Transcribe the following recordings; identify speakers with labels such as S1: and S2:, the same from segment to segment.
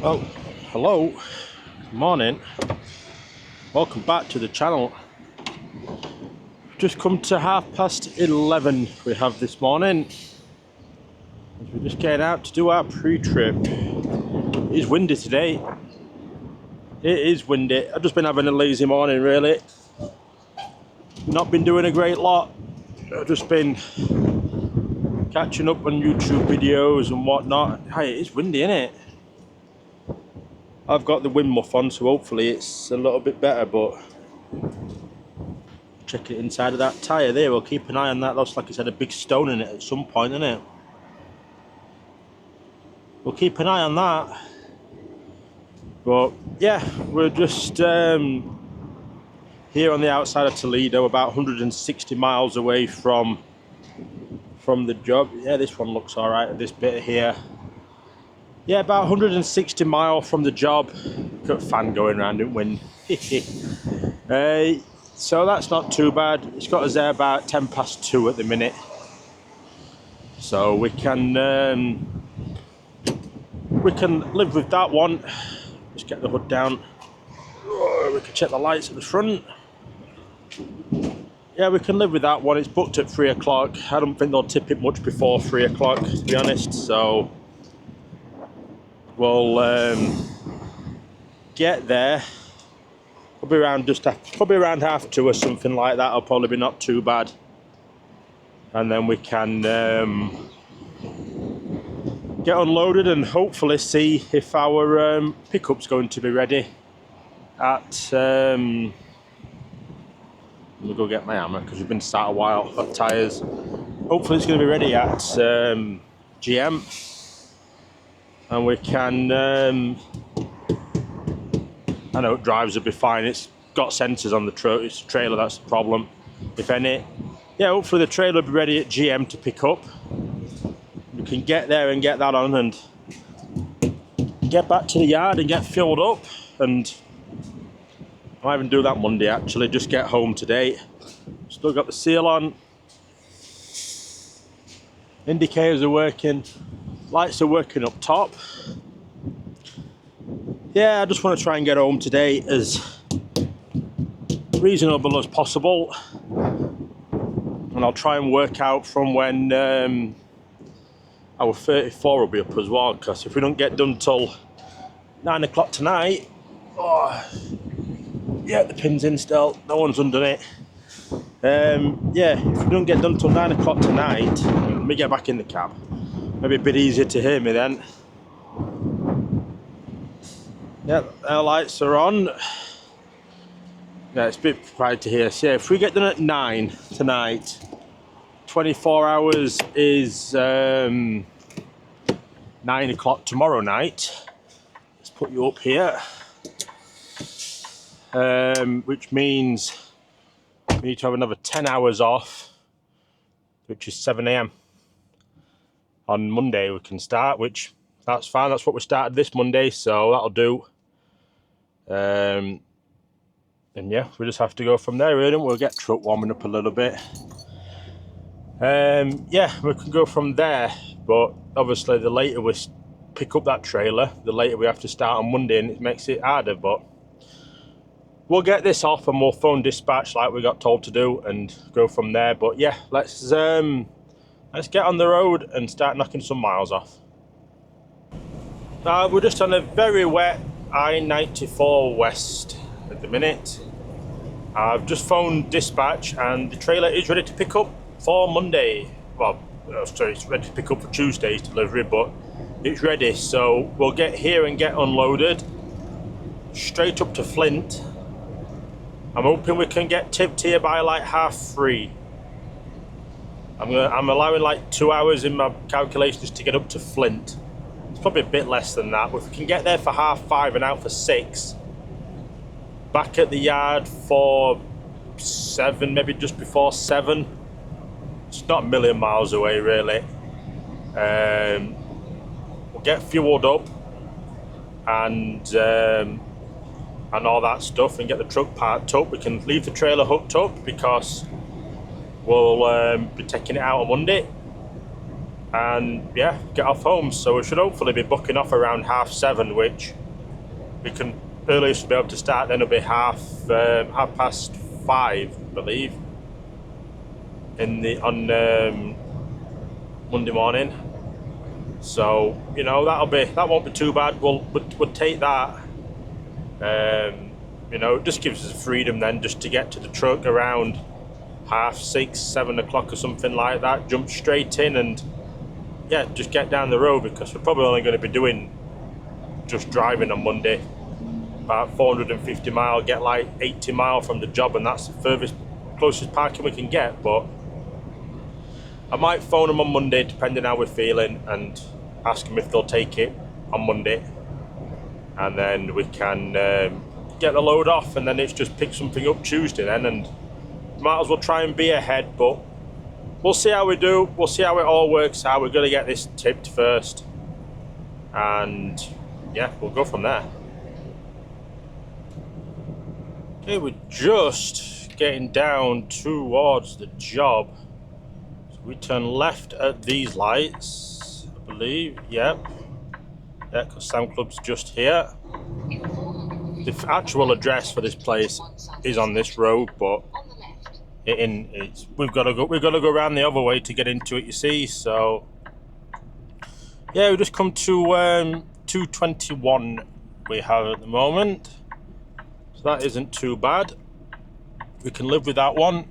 S1: Well, hello, morning, welcome back to the channel. Just come to 11:30 we have this morning. We're just getting out to do our pre-trip. It is windy today. It is windy. I've just been having a lazy morning really. Not been doing a great lot. I've just been catching up on YouTube videos and whatnot. Hey, it is windy, isn't it? I've got the wind muff on, so hopefully it's a little bit better, but check it inside of that tyre there. We'll keep an eye on that. Looks like it's had a big stone in it at some point, isn't it? We'll keep an eye on that. But yeah, we're just here on the outside of Toledo, about 160 miles away from the job. Yeah, this one looks all right, this bit here. Yeah, about 160 miles from the job. Got a fan going around in wind. So that's not too bad. It's got us there about 2:10 at the minute. So we can live with that one. Just get the hood down. We can check the lights at the front. Yeah, we can live with that one. It's booked at 3 o'clock. I don't think they'll tip it much before 3 o'clock, to be honest. So we'll get there. Probably around around 2:30 or something like that. It'll probably be not too bad. And then we can get unloaded and hopefully see if our pickup's going to be ready at. Let me go get my hammer because we've been sat a while. Got tyres. Hopefully it's going to be ready at GM, and we can. I know drives will be fine. It's got sensors on the trailer. That's the problem, if any. Yeah, hopefully the trailer will be ready at GM to pick up. We can get there and get that on and get back to the yard and get filled up. And I might even do that Monday actually. Just get home today. Still got the seal on. Indicators are working. Lights are working up top. Yeah, I just want to try and get home today as reasonable as possible. And I'll try and work out from when our 34 will be up as well, because if we don't get done till 9 o'clock tonight, yeah, the pin's in still, no one's undone it. Yeah, if we don't get done till 9 o'clock tonight, let me get back in the cab. Maybe a bit easier to hear me then. Yeah, our lights are on. Yeah, it's a bit quiet to hear. So yeah, if we get done at 9 tonight, 24 hours is 9 o'clock tomorrow night. Let's put you up here. Which means we need to have another 10 hours off, which is 7 a.m. On Monday we can start, which that's fine. That's what we started this Monday, so that'll do. And yeah, we just have to go from there really. We'll get truck warming up a little bit. Yeah, we can go from there, but obviously the later we pick up that trailer, the later we have to start on Monday, and it makes it harder. But we'll get this off and we'll phone dispatch like we got told to do and go from there. But yeah, let's get on the road and start knocking some miles off. We're just on a very wet I-94 West at the minute. I've just phoned dispatch and the trailer is ready to pick up for Monday. Well, sorry, it's ready to pick up for Tuesday's delivery, but it's ready. So we'll get here and get unloaded straight up to Flint. I'm hoping we can get tipped here by like 3:30. I'm allowing like 2 hours in my calculations to get up to Flint. It's probably a bit less than that, but if we can get there for 5:30 and out for 6, back at the yard for 7, maybe just before 7. It's not a million miles away really. We'll get fueled up and all that stuff and get the truck parked up. We can leave the trailer hooked up because we'll be taking it out on Monday. and yeah, get off home. So we should hopefully be booking off around 7:30, which we can earliest be able to start. Then it'll be half past 5, I believe, on Monday morning. So you know that won't be too bad. We'll take that. You know, it just gives us freedom then just to get to the truck around 6:30, 7 o'clock or something like that. Jump straight in and yeah, just get down the road, because we're probably only going to be doing just driving on Monday about 450 mile, get like 80 mile from the job, and that's the closest parking we can get. But I might phone them on Monday depending how we're feeling and ask them if they'll take it on Monday, and then we can get the load off, and then it's just pick something up Tuesday then, and might as well try and be ahead. But we'll see how we do. We'll see how it all works out. We're going to get this tipped first, and yeah, we'll go from there. Okay, we're just getting down towards the job. So we turn left at these lights, I believe. Yep. Yeah, because Sam Club's just here. The actual address for this place is on this road, but we've got to go around the other way to get into it, you see. So yeah, we just come to 221 we have at the moment, so that isn't too bad. We can live with that one.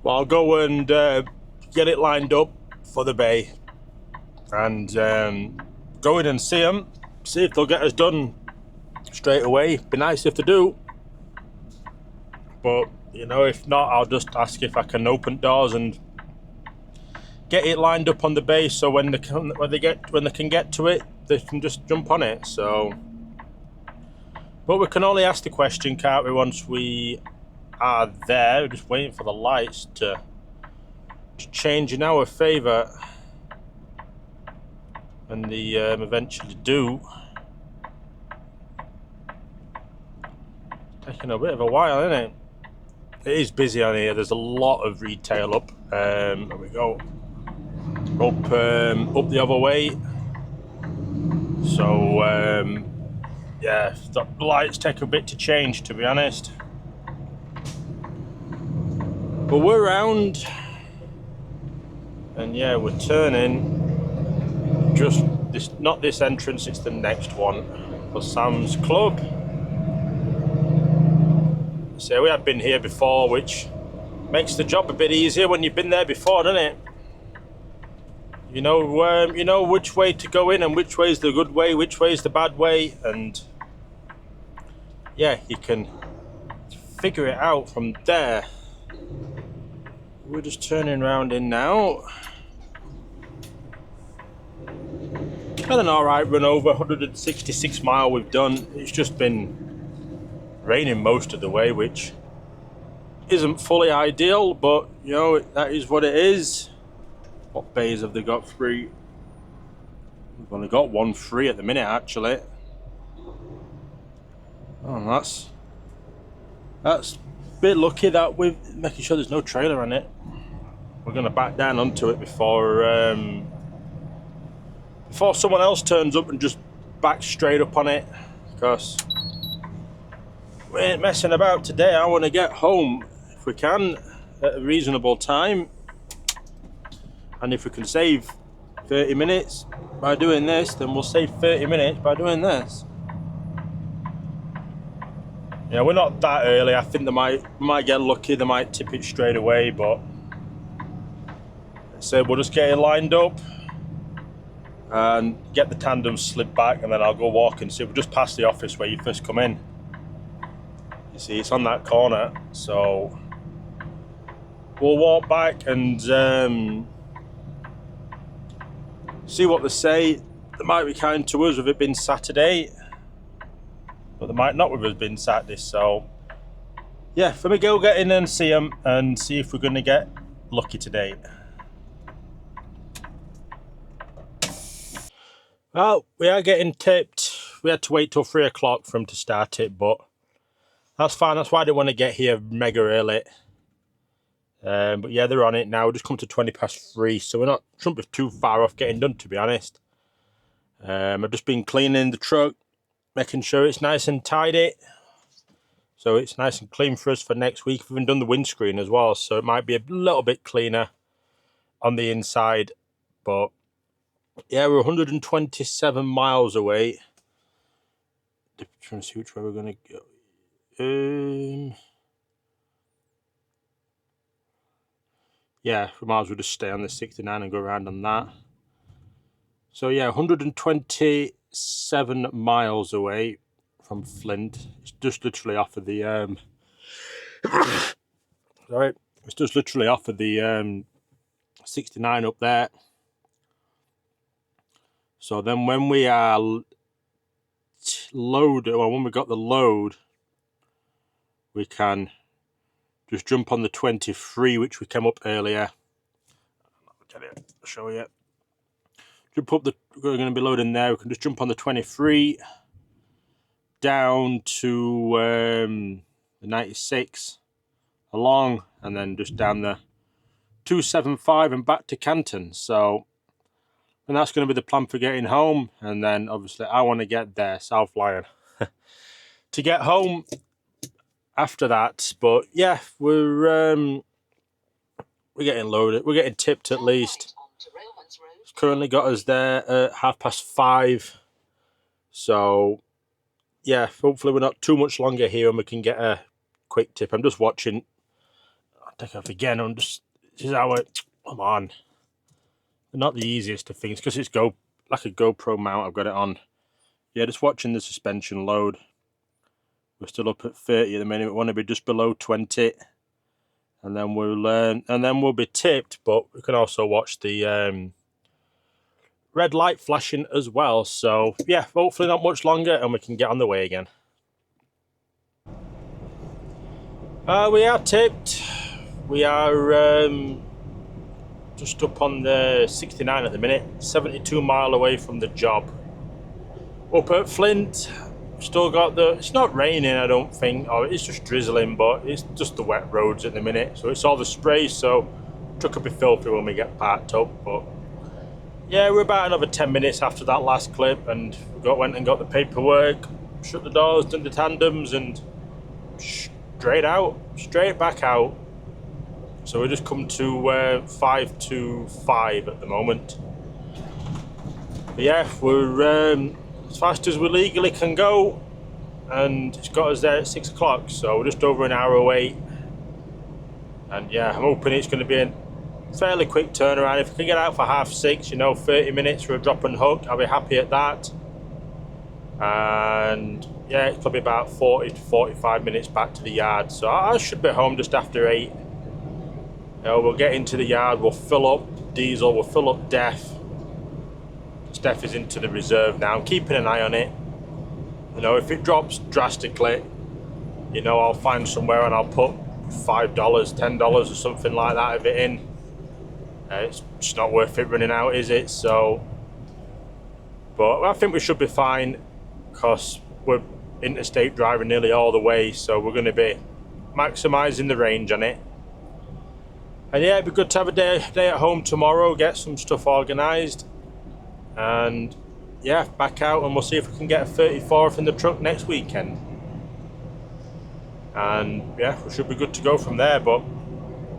S1: Well, I'll go and get it lined up for the bay, and go in and see them, see if they'll get us done straight away. Be nice if they do, but you know, if not, I'll just ask if I can open doors and get it lined up on the bay, so when they can get to it, they can just jump on it. So, but we can only ask the question, can't we, once we are there? We're just waiting for the lights to change in our favour, and they eventually do. Taking a bit of a while, isn't it? It is busy on here. There's a lot of retail up. There we go. Up the other way. So yeah, the lights take a bit to change, to be honest. But we're around, and yeah, we're turning. Just this, not this entrance. It's the next one for Sam's Club. So we have been here before, which makes the job a bit easier when you've been there before, doesn't it? You know which way to go in and which way is the good way, which way is the bad way, and yeah, you can figure it out from there. We're just turning around in now. Had an alright run over, 166 mile we've done. It's just been raining most of the way, which isn't fully ideal, but you know, that is what it is. What bays have they got free? We've only got one free at the minute, actually. Oh, that's a bit lucky that we're making sure there's no trailer on it. We're going to back down onto it before someone else turns up and just backs straight up on it, because we ain't messing about today. I want to get home if we can at a reasonable time, and if we can save 30 minutes by doing this, then we'll save 30 minutes by doing this. Yeah, we're not that early. I think we might get lucky. They might tip it straight away, but so we'll just get it lined up and get the tandem slid back, and then I'll go walk and see. We're just past the office where you first come in. You see, it's on that corner, so we'll walk back and see what they say. They might be kind to us with it being Saturday, but they might not with us being Saturday. So yeah, for me, go get in and see them and see if we're going to get lucky today. Well, we are getting tipped. We had to wait till 3 o'clock for them to start it, but that's fine. That's why I didn't want to get here mega early. But yeah, they're on it now. We've just come to 3:20, so shouldn't be too far off getting done, to be honest. I've just been cleaning the truck, making sure it's nice and tidy, so it's nice and clean for us for next week. We've even done the windscreen as well, so it might be a little bit cleaner on the inside. But yeah, we're 127 miles away. Trying to see which way we're going to go. Yeah, we might as well just stay on the 69 and go around on that. So yeah, 127 miles away from Flint. It's just literally off of the sorry, it's just literally off of the 69 up there. So then when we are loaded, or when we got the load, we can just jump on the 23, which we came up earlier. I'll show you. Jump up we're going to be loading there. We can just jump on the 23 down to the 96 along, and then just down the 275 and back to Canton. So, and that's going to be the plan for getting home. And then obviously I want to get there, South Lyon, to get home after that. But yeah, we're getting loaded. We're getting tipped at least. It's currently got us there at 5:30. So yeah, hopefully we're not too much longer here and we can get a quick tip. I'm just watching. I'll take off again. This is our, come on. They're not the easiest of things because it's like a GoPro mount. I've got it on. Yeah, just watching the suspension load. We're still up at 30 at the minute. We want to be just below 20, and then we'll be tipped. But we can also watch the red light flashing as well. So yeah, hopefully not much longer, and we can get on the way again. We are tipped. We are just up on the 69 at the minute, 72 mile away from the job. Up at Flint, still got it's not raining, I don't think, or it's just drizzling, but it's just the wet roads at the minute. So it's all the spray, so truck will be filthy when we get parked up. But yeah, we're about another 10 minutes after that last clip, and we went and got the paperwork, shut the doors, done the tandems, and straight back out. So we just come to 5 to 5 at the moment. But yeah, we're as fast as we legally can go, and it's got us there at 6 o'clock, so we're just over an hour away. And yeah, I'm hoping it's going to be a fairly quick turnaround. If we can get out for 6:30, 30 minutes for a drop and hook, I'll be happy at that. And yeah, it's probably about 40 to 45 minutes back to the yard, so I should be home just after 8. We'll get into the yard, we'll fill up diesel, we'll fill up DEF. DEF is into the reserve now. I'm keeping an eye on it. If it drops drastically, I'll find somewhere and I'll put $5, $10 or something like that of it in. It's just not worth it running out, is it? So, but I think we should be fine because we're interstate driving nearly all the way, so we're going to be maximising the range on it. And yeah, it'd be good to have a day at home tomorrow, get some stuff organised, and yeah, back out, and we'll see if we can get a 34th in the truck next weekend. And yeah, we should be good to go from there. But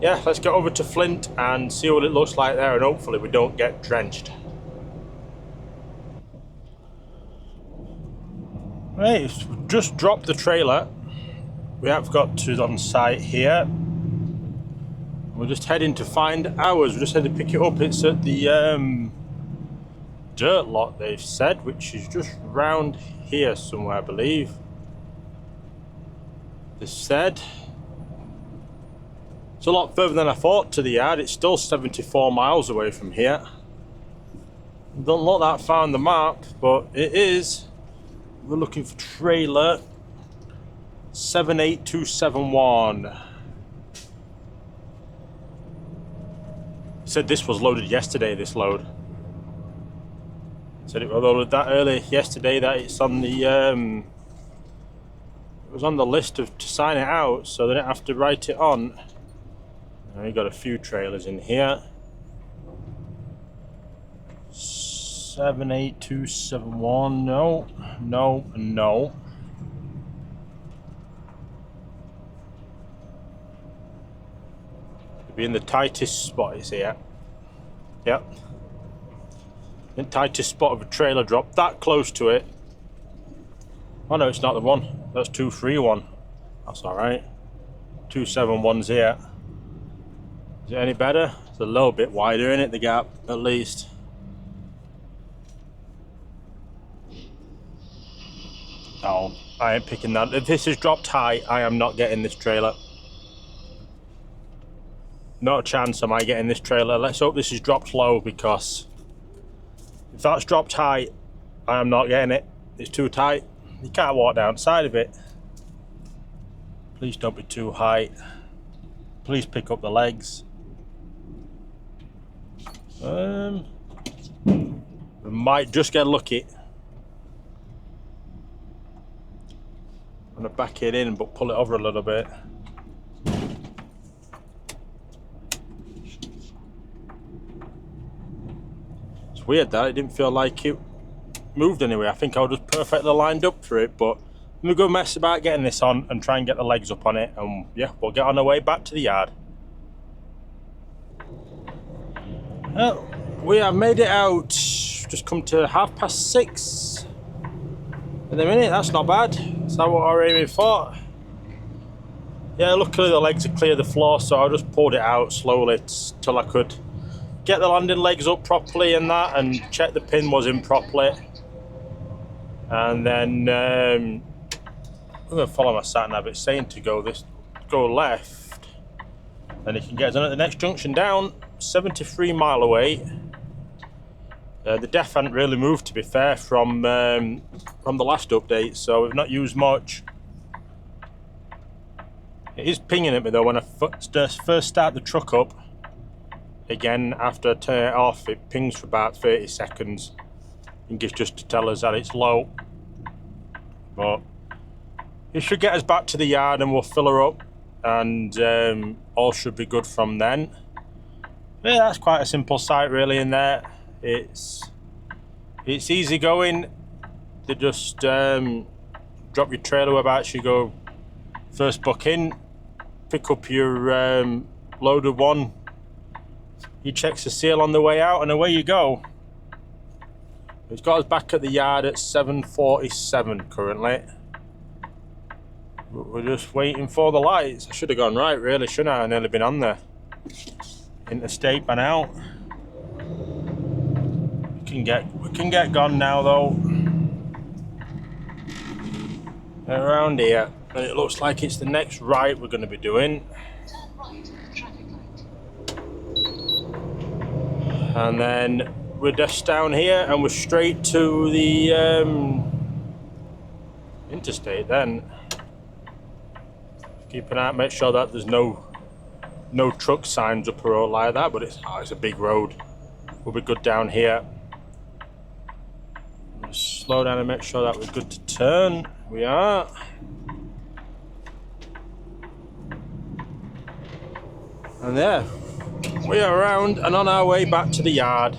S1: yeah, let's get over to Flint and see what it looks like there, and hopefully we don't get drenched. Right, just dropped the trailer. We have got to on site here. We're just heading to find ours. We just had to pick it up. It's at the dirt lot, they've said, which is just round here somewhere, I believe. They said it's a lot further than I thought to the yard. It's still 74 miles away from here. Don't look that far on the map, but it is. We're looking for trailer 78271. Said this was loaded yesterday, this load. Said it was loaded that early yesterday that it's on the it was on the list to sign it out, so they didn't have to write it on. Now you got a few trailers in here. 78271. No, no, no. It'll be in the tightest spot is here. Yep. In the tightest spot of a trailer drop, that close to it. Oh no, it's not the one. That's 231. That's alright. 271's here. Is it any better? It's a little bit wider, isn't it, the gap, at least. Oh, I ain't picking that. If this is dropped high, I am not getting this trailer. Not a chance am I getting this trailer. Let's hope this is dropped low, because if that's dropped high, I am not getting it. It's too tight. You can't walk down the side of it. Please don't be too high. Please pick up the legs. We might just get lucky. I'm gonna back it in but pull it over a little bit. It's weird that it didn't feel like it moved anyway. I think I was just perfectly lined up for it, but I'm gonna go mess about getting this on and try and get the legs up on it, and yeah, we'll get on our way back to the yard. Well, we have made it out. Just come to 6:30 in a minute. That's not bad. Is that what we're aiming for? Yeah, luckily the legs are clear of the floor, so I just pulled it out slowly till I could get the landing legs up properly and that, and check the pin was in properly. And then I'm gonna follow my sat nav. It's saying to go left, and it can get us on at the next junction down. 73 mile away. The def hadn't really moved, to be fair, from the last update, so we've not used much. It is pinging at me though when I first start the truck up. Again, after I turn it off, it pings for about 30 seconds. I think it's just to tell us that it's low. But it should get us back to the yard and we'll fill her up, and all should be good from then. Yeah, that's quite a simple site really in there. It's easy going. They just drop your trailer about, you go first buck in, pick up your loaded one, he checks the seal on the way out, and away you go. It's got us back at the yard at 7:47 currently. We're just waiting for the lights. I should have gone right really, shouldn't I? I've nearly been on there. Interstate by now. We can get gone now though. Around here, and it looks like it's the next right we're going to be doing. And then we're just down here and we're straight to the interstate then. Keep an eye out, make sure that there's no truck signs up a road like that, but it's a big road. We'll be good down here. Just slow down and make sure that we're good to turn. We are. And there, we are around and on our way back to the yard.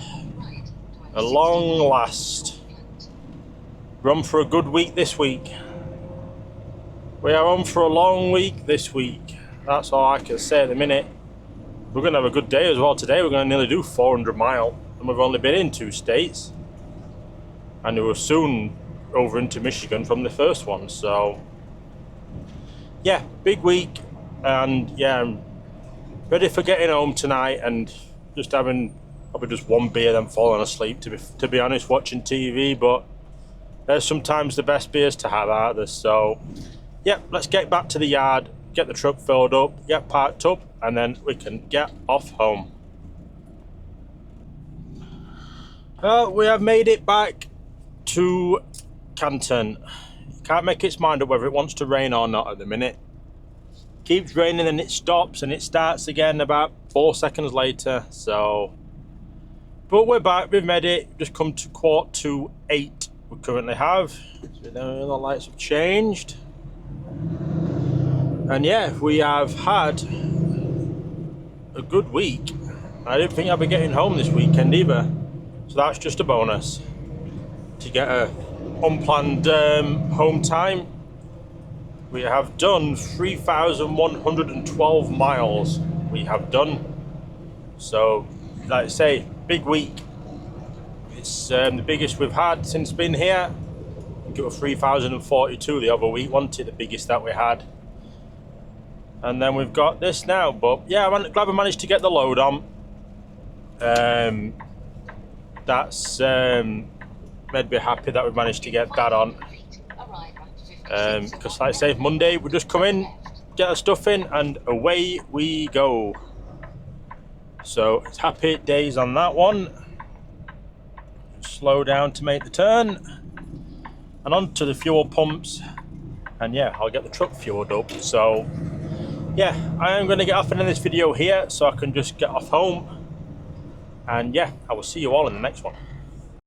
S1: At long last. We're on for a good week this week. We are on for a long week this week. That's all I can say at the minute. We're going to have a good day as well today. We're going to nearly do 400 mile, and we've only been in 2 states. And we were soon over into Michigan from the first one. So, yeah, big week. And yeah, I'm ready for getting home tonight and just having probably just one beer, then falling asleep, to be honest, watching TV. But there's sometimes the best beers to have, aren't there? So, yeah, let's get back to the yard, get the truck filled up, get parked up, and then we can get off home. We have made it back to Canton. Can't make its mind up whether it wants to rain or not at the minute. Keeps raining and it stops and it starts again about 4 seconds later. So, but we're back, we've made it. Just come to 7:45 we currently have. So the lights have changed. And yeah, we have had a good week. I didn't think I'd be getting home this weekend either, so that's just a bonus to get a unplanned home time. We have done 3,112 miles. We have done. So, like I say, big week. It's the biggest we've had since been here. I think it was 3,042 the other week, wasn't it? The biggest that we had. And then we've got this now. But yeah, I'm glad we managed to get the load on. That's made me happy that we managed to get that on. Because like I say, Monday we just come in, get our stuff in, and away we go. So it's happy days on that one. Slow down to make the turn, and on to the fuel pumps, and yeah, I'll get the truck fueled up. So yeah, I am going to get off in this video here so I can just get off home, and yeah, I will see you all in the next one.